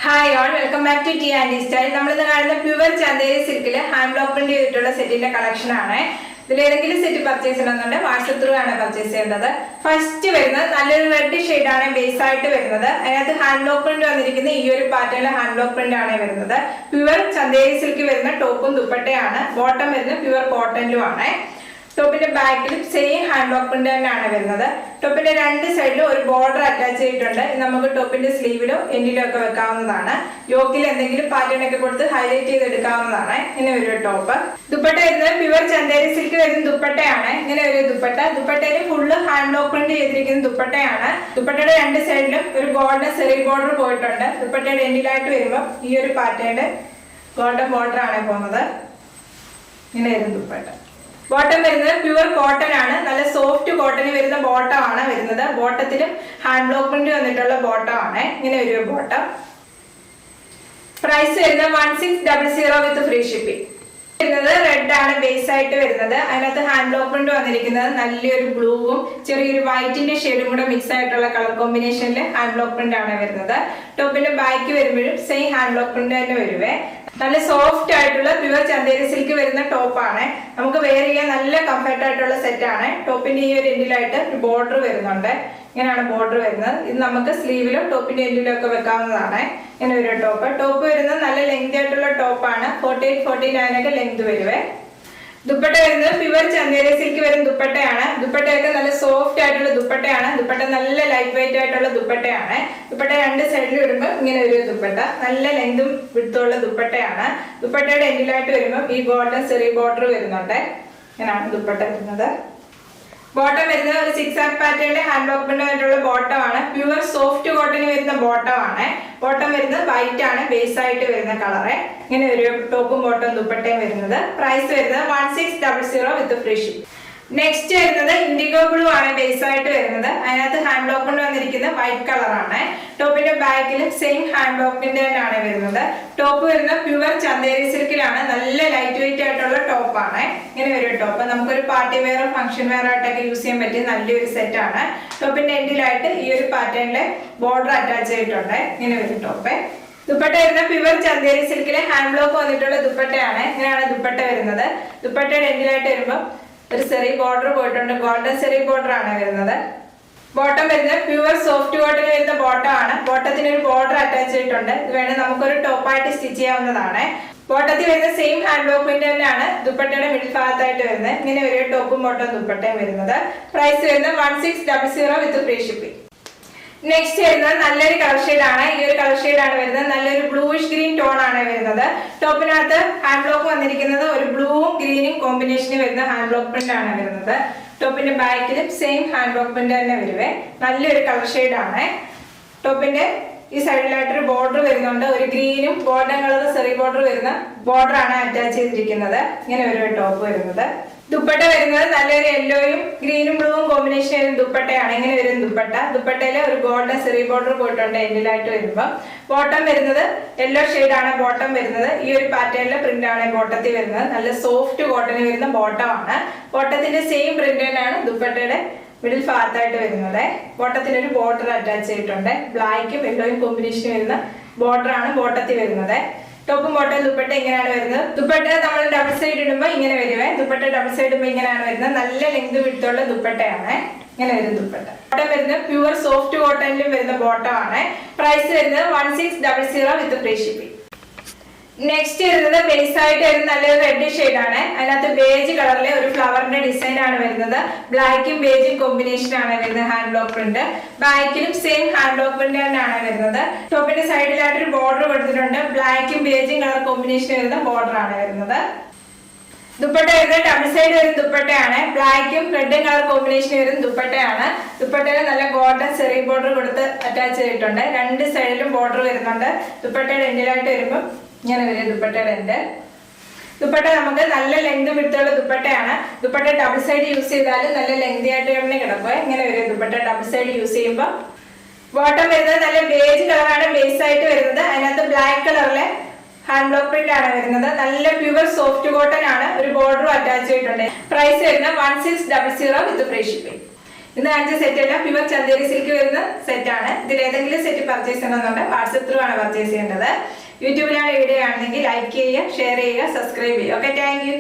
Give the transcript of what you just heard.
Hi all, welcome back to T and style. നമ്മളിന്ന് കാണുന്ന pure Chanderi സിൽക്കിൽ ഹാൻഡ് ബ്ലോക്ക് പ്രിന്റ് ചെയ്തിട്ടുള്ള സെറ്റിന്റെ കളക്ഷൻ ആണ്. ഇതിൽ ഏതെങ്കിലും സെറ്റ് പർച്ചേസ് ചെയ്യണമെന്നുണ്ടെങ്കിൽ വാട്സ്ആപ്പ് ത്രൂ ആണ് പർച്ചേസ് ചെയ്യേണ്ടത്. ഫസ്റ്റ് വരുന്നത് നല്ലൊരു റെഡ് ഷെയ്ഡ് ആണ് ബേസ് ആയിട്ട് വരുന്നത്. അതിനകത്ത് ഹാൻഡ് ബ്ലോക്ക് പ്രിന്റ് വന്നിരിക്കുന്ന ഈ ഒരു പാറ്റേണിലെ ഹാൻഡ് ബ്ലോക്ക് പ്രിന്റ് ആണ് വരുന്നത്. പ്യുവർ ചന്തേരി സിൽക്ക് വരുന്ന ടോപ്പും ദുപ്പട്ടയാണ്. ബോട്ടം വരുന്നത് പ്യുവർ കോട്ടണിലും ആണ്. ടോപ്പിന്റെ ബാക്കിലും സെയിം ഹാൻഡ് ബ്ലോക്ക് പ്രിന്റ് തന്നെയാണ് വരുന്നത്. ടോപ്പിന്റെ രണ്ട് സൈഡിലും ഒരു ബോർഡർ അറ്റാച്ച് ചെയ്തിട്ടുണ്ട്. നമുക്ക് ടോപ്പിന്റെ സ്ലീവിലോ എൻഡിലോ ഒക്കെ വെക്കാവുന്നതാണ്. യോക്കിൽ എന്തെങ്കിലും പാറ്റേൺ ഒക്കെ കൊടുത്ത് ഹൈലൈറ്റ് ചെയ്തെടുക്കാവുന്നതാണ്. ഇങ്ങനെ ഒരു ടോപ്പ്. ദുപ്പട്ട വരുന്നത് പ്യുവർ ചന്തേരി സിൽക്ക് വരുന്ന ദുപ്പട്ടയാണ്. ഇങ്ങനെ ഒരു ദുപ്പട്ട. ദുപ്പട്ടയിൽ ഫുള്ള് ഹാൻഡ് ബ്ലോക്ക് പ്രിന്റ് ചെയ്തിരിക്കുന്ന ദുപ്പട്ടയാണ്. ദുപ്പട്ടയുടെ രണ്ട് സൈഡിലും ഒരു ഗോൾഡൻ സെറി ബോർഡർ പോയിട്ടുണ്ട്. ദുപ്പട്ടയുടെ എൻഡിലായിട്ട് വരുമ്പോൾ ഈ ഒരു പാറ്റേണിന്റെ ഗോൾഡൻ ബോർഡർ ആണ് പോകുന്നത്. ഇങ്ങനെ ഒരു ദുപ്പട്ട. ബോട്ടം വരുന്നത് പ്യുവർ കോട്ടൺ ആണ്. നല്ല സോഫ്റ്റ് കോട്ടണിൽ വരുന്ന ബോട്ടം ആണ് വരുന്നത്. ബോട്ടത്തിലും ഹാൻഡ് ബ്ലോക്ക് പ്രിന്റ് വന്നിട്ടുള്ള ബോട്ടം ആണ്. ഇങ്ങനെ ഒരു ബോട്ടം. പ്രൈസ് വരുന്നത് 1600 വിത്ത് ഫ്രീ ഷിപ്പിംഗ്. വരുന്നത് റെഡ് ആണ് ബേസ് ആയിട്ട് വരുന്നത്. അതിനകത്ത് ഹാൻഡ് ബ്ലോക്ക് പ്രിന്റ് വന്നിരിക്കുന്നത് നല്ലൊരു ബ്ലൂവും ചെറിയൊരു വൈറ്റിന്റെ ഷെയ്ഡും കൂടെ മിക്സ് ആയിട്ടുള്ള കളർ കോമ്പിനേഷനിൽ ഹാൻഡ് ബ്ലോക്ക് പ്രിന്റ് ആണ് വരുന്നത്. ടോപ്പിന്റെ ബാക്ക് വരുമ്പോഴും സെയിം ഹാൻഡ് ബ്ലോക്ക് പ്രിന്റ് തന്നെ വരുവേ. നല്ല സോഫ്റ്റ് ആയിട്ടുള്ള പ്യുവർ ചന്തേരി സിൽക്ക് വരുന്ന ടോപ്പാണ്. നമുക്ക് വെയർ ചെയ്യാൻ നല്ല കംഫർട്ട് ആയിട്ടുള്ള സെറ്റ് ആണ്. ടോപ്പിന്റെ ഈ ഒരു എൻഡിലായിട്ട് ഒരു ബോർഡർ വരുന്നുണ്ട്. ഇങ്ങനെയാണ് ബോർഡർ വരുന്നത്. ഇത് നമുക്ക് സ്ലീവിലും ടോപ്പിന്റെ എൻഡിലും ഒക്കെ വെക്കാവുന്നതാണ്. ഇങ്ങനെ ഒരു ടോപ്പ്. ടോപ്പ് വരുന്നത് നല്ല ലെങ്ത് ആയിട്ടുള്ള ടോപ്പാണ്. 48-49 ഒക്കെ ലെങ്ത് വരുവേ. ദുപ്പട്ട വരുന്നത് പ്യുവർ ചന്തേരി സിൽക്ക് വരുന്ന ദുപ്പട്ടയാണ്. ദുപ്പട്ടയൊക്കെ നല്ല സോഫ്റ്റ് ആയിട്ടുള്ള ദുപ്പട്ടയാണ്. ദുപ്പട്ട നല്ല ലൈറ്റ് വെയിറ്റ് ആയിട്ടുള്ള ദുപ്പട്ടയാണ്. ദുപ്പട്ട രണ്ട് സൈഡിലും ഇടുമ്പോൾ ഇങ്ങനെ ഒരു ദുപ്പട്ട. നല്ല ലെങ്തും വിടുത്തുള്ള ദുപ്പട്ടയാണ്. ദുപ്പട്ടയുടെ എൻഡിലായിട്ട് വരുമ്പോൾ ഈ ഗോൾഡൻ സെറി ബോർഡർ വരുന്നുണ്ട്. ഇങ്ങനെയാണ് ദുപ്പട്ട വരുന്നത്. ബോട്ടം വരുന്നത് ഒരു 6 പാറ്റേണിന്റെ ഹാൻഡ് ബ്ലോക്ക് പ്രിന്റ് ആയിട്ടുള്ള ബോട്ടം ആണ്. പ്യുവർ സോഫ്റ്റ് കോട്ടൺ വരുന്ന ബോട്ടം ആണ്. ബോട്ടം വരുന്നത് വൈറ്റ് ആണ് ബേസ് ആയിട്ട് വരുന്ന കളറ്. ഇങ്ങനെ ഒരു ടോപ്പും ബോട്ടം ദുപ്പട്ടയും വരുന്നത്. പ്രൈസ് വരുന്നത് 1600 വിത്ത് ഫ്രീ ഷിപ്പ്. നെക്സ്റ്റ് വരുന്നത് ഇൻഡിഗോ ബ്ലൂ ആണ് ബേസ് ആയിട്ട് വരുന്നത്. അതിനകത്ത് ഹാൻഡ് ബ്ലോക്ക് കൊണ്ട് വന്നിരിക്കുന്നത് വൈറ്റ് കളർ ആണ്. ടോപ്പിന്റെ ബാക്കിലും സെയിം ഹാൻഡ് ബ്ലോക്കിന്റെ തന്നെയാണ് വരുന്നത്. ടോപ്പ് വരുന്നത് പ്യുവർ ചന്തേരി സിൽക്കിലാണ്. നല്ല ലൈറ്റ് വെയിറ്റ് ആയിട്ടുള്ള ടോപ്പാണ്. ഇങ്ങനെ ഒരു ടോപ്പ്. നമുക്കൊരു പാർട്ടി വെയർ ഫംഗ്ഷൻ വെയർ ആയിട്ടൊക്കെ യൂസ് ചെയ്യാൻ പറ്റിയ നല്ലൊരു സെറ്റ് ആണ്. ടോപ്പിന്റെ എൻഡിലായിട്ട് ഈ ഒരു പാറ്റേണിലെ ബോർഡർ അറ്റാച്ച് ചെയ്തിട്ടുണ്ട്. ഇങ്ങനെ ഒരു ടോപ്പ്. ദുപ്പട്ട വരുന്ന പ്യുവർ ചന്തേരി സിൽക്കിലെ ഹാൻഡ് ബ്ലോക്ക് വന്നിട്ടുള്ള ദുപ്പട്ടയാണ്. ഇങ്ങനെയാണ് ദുപ്പട്ട വരുന്നത്. ദുപ്പട്ടയുടെ എൻഡിലായിട്ട് വരുമ്പോൾ ഒരു സെറി ബോർഡർ പോയിട്ടുണ്ട്. ഗോൾഡൻ സെറി ബോർഡർ ആണ് വരുന്നത്. ബോട്ടം വരുന്നത് പ്യുവർ സോഫ്റ്റ് കോട്ടൺ വരുന്ന ബോട്ടം ആണ്. ബോട്ടത്തിന് ഒരു ബോർഡർ അറ്റാച്ച് ചെയ്തിട്ടുണ്ട്. ഇത് വേണേൽ നമുക്കൊരു ടോപ്പായിട്ട് സ്റ്റിച്ച് ചെയ്യാവുന്നതാണ്. ബോട്ടത്തിൽ വരുന്ന സെയിം ഹാൻഡ് ബ്ലോക്ക് പ്രിന്റ് തന്നെയാണ് ദുപ്പട്ടയുടെ മിഡിൽ ഭാഗത്തായിട്ട് വരുന്നത്. ഇങ്ങനെ ഒരു ടോപ്പും ബോട്ടം ദുപ്പട്ടയും വരുന്നത്. പ്രൈസ് വരുന്നത് 1600 വിത്ത് ഫ്രീ ഷിപ്പിംഗ്. നെക്സ്റ്റ് വരുന്നത് നല്ലൊരു കളർ ഷെയ്ഡ് ആണ്. ഈ ഒരു കളർ ഷെയ്ഡ് ആണ് വരുന്നത്. നല്ലൊരു ബ്ലൂയിഷ് ഗ്രീൻ ടോൺ ആണ് വരുന്നത്. ടോപ്പിനകത്ത് ഹാൻഡ് ബ്ലോക്ക് വന്നിരിക്കുന്നത് ഒരു ബ്ലൂവും ഗ്രീനും കോമ്പിനേഷനിൽ വരുന്ന ഹാൻഡ് ബ്ലോക്ക് പ്രിന്റ് ആണ് വരുന്നത്. ടോപ്പിന്റെ ബാക്കിലും സെയിം ഹാൻഡ് ബ്ലോക്ക് പ്രിന്റ് തന്നെ വരുവേ. നല്ലൊരു കളർ ഷെയ്ഡ് ആണ്. ടോപ്പിന്റെ ഈ സൈഡിലായിട്ടൊരു ബോർഡർ വരുന്നുണ്ട്. ഒരു ഗ്രീനും ഗോൾഡൻ കളർ സെറി ബോർഡർ വരുന്ന ബോർഡർ ആണ് അറ്റാച്ച് ചെയ്തിരിക്കുന്നത്. ഇങ്ങനെ ഒരു ടോപ്പ് വരുന്നത്. ദുപ്പട്ട വരുന്നത് നല്ലൊരു യെല്ലോയും ഗ്രീനും ബ്ലൂവും കോമ്പിനേഷൻ വരുന്ന ദുപ്പട്ടയാണ്. ഇങ്ങനെ വരുന്ന ദുപ്പട്ട. ദുപ്പട്ടയില് ഒരു ഗോൾഡൻ സെറി ബോർഡർ പോയിട്ടുണ്ട് എൻഡിലായിട്ട് വരുമ്പോൾ. ബോട്ടം വരുന്നത് യെല്ലോ ഷെയ്ഡ് ആണ് ബോട്ടം വരുന്നത്. ഈ ഒരു പാറ്റേണിലെ പ്രിന്റ് ആണ് ബോട്ടത്തിൽ വരുന്നത്. നല്ല സോഫ്റ്റ് കോട്ടണിൽ വരുന്ന ബോട്ടം ആണ്. ബോട്ടത്തിന്റെ സെയിം പ്രിന്റ് തന്നെയാണ് ദുപ്പട്ടയുടെ മിഡിൽ ഭാഗത്തായിട്ട് വരുന്നത്. ബോട്ടത്തിന് ഒരു ബോർഡർ അറ്റാച്ച് ചെയ്തിട്ടുണ്ട്. ബ്ലാക്കും യെല്ലോയും കോമ്പിനേഷൻ വരുന്ന ബോർഡർ ആണ് ബോട്ടത്തിൽ വരുന്നത്. ടോപ്പും ബോട്ടം ദുപ്പട്ട ഇങ്ങനെയാണ് വരുന്നത്. ദുപ്പട്ട നമ്മൾ ഡബിൾ സൈഡ് ഇടുമ്പോൾ ഇങ്ങനെ വരുവേ. ദുപ്പട്ട ഡബിൾ സൈഡ് ഇടുമ്പോൾ ഇങ്ങനെയാണ് വരുന്നത്. നല്ല ലെങ്ത് വിടുത്തുള്ള ദുപ്പട്ടയാണ്. ഇങ്ങനെ വരും ദുപ്പട്ട. ബോട്ടം വരുന്നത് പ്യുവർ സോഫ്റ്റ് കോട്ടണിലും വരുന്ന ബോട്ടം ആണ്. പ്രൈസ് വരുന്നത് 1600 വിത്ത് ഫ്രീ ഷിപ്പിംഗ്. നെക്സ്റ്റ് വരുന്നത് ബേസ് ആയിട്ട് വരുന്ന നല്ലൊരു റെഡ് ഷെയ്ഡ് ആണ്. അതിനകത്ത് ബേജ് കളറിലെ ഒരു ഫ്ലവറിന്റെ ഡിസൈൻ ആണ് വരുന്നത്. ബ്ലാക്കും ബേജും കോമ്പിനേഷൻ ആണ് വരുന്നത് ഹാൻഡ് ബ്ലോക്ക് പ്രിന്റ്. ബാക്കിലും സെയിം ഹാൻഡ് ബ്ലോക്ക് പ്രിന്റ് തന്നെയാണ് വരുന്നത്. ടോപ്പിന്റെ സൈഡിലായിട്ട് ഒരു ബോർഡർ കൊടുത്തിട്ടുണ്ട്. ബ്ലാക്കും ബേജും കളർ കോമ്പിനേഷൻ വരുന്ന ബോർഡർ ആണ് വരുന്നത്. ദുപ്പട്ട വരുന്നത് ഡബിൾ സൈഡ് വരുന്ന ദുപ്പട്ടയാണ്. ബ്ലാക്കും റെഡും കളർ കോമ്പിനേഷൻ വരുന്ന ദുപ്പട്ടയാണ്. ദുപ്പട്ടയിൽ നല്ല ഗോൾഡൻ സെറി ബോർഡർ കൊടുത്ത് അറ്റാച്ച് ചെയ്തിട്ടുണ്ട്. രണ്ട് സൈഡിലും ബോർഡർ വരുന്നുണ്ട്. ദുപ്പട്ടയുടെ എൻഡിലായിട്ട് വരുമ്പോൾ ഇങ്ങനെ വരും ദുപ്പട്ടയുടെ എൻഡ്. ദുപ്പട്ട നമുക്ക് നല്ല ലെങ്ത് വിടുത്തുള്ള ദുപ്പട്ടയാണ്. ദുപ്പട്ട ഡബിൾ സൈഡ് യൂസ് ചെയ്താൽ നല്ല ലെങ്തി ആയിട്ട് തന്നെ കിടക്കുക. ഇങ്ങനെ വരും ദുപ്പട്ട ഡബിൾ സൈഡ് യൂസ് ചെയ്യുമ്പോൾ. ബോട്ടം വരുന്നത് നല്ല ബേജ് കളറാണ് ബേസ് ആയിട്ട് വരുന്നത്. അതിനകത്ത് ബ്ലാക്ക് കളറിലെ ഹാൻഡ് ബ്ലോക്ക് പ്രിന്റ് ആണ് വരുന്നത്. നല്ല പ്യുവർ സോഫ്റ്റ് കോട്ടൺ ആണ്. ഒരു ബോർഡറും അറ്റാച്ച് ചെയ്തിട്ടുണ്ട്. പ്രൈസ് വരുന്നത് 1600 വിത്ത് ഫ്രീ ഷിപ്പിംഗ്. ഇന്ന് കാണിച്ച സെറ്റ് എല്ലാം പ്യുവർ ചന്ദേരി സിൽക്ക് വരുന്ന സെറ്റ് ആണ്. ഇതിൽ ഏതെങ്കിലും സെറ്റ് പർച്ചേസ് ചെയ്യണമെന്നുണ്ടെങ്കിൽ വാട്സ്ആപ്പ് ത്രൂ ആണ് പർച്ചേസ് ചെയ്യേണ്ടത്. യൂട്യൂബിലാണ് വീഡിയോ ആണെങ്കിൽ ലൈക്ക് ചെയ്യുക, ഷെയർ ചെയ്യുക, സബ്സ്ക്രൈബ് ചെയ്യുക. Okay, thank you.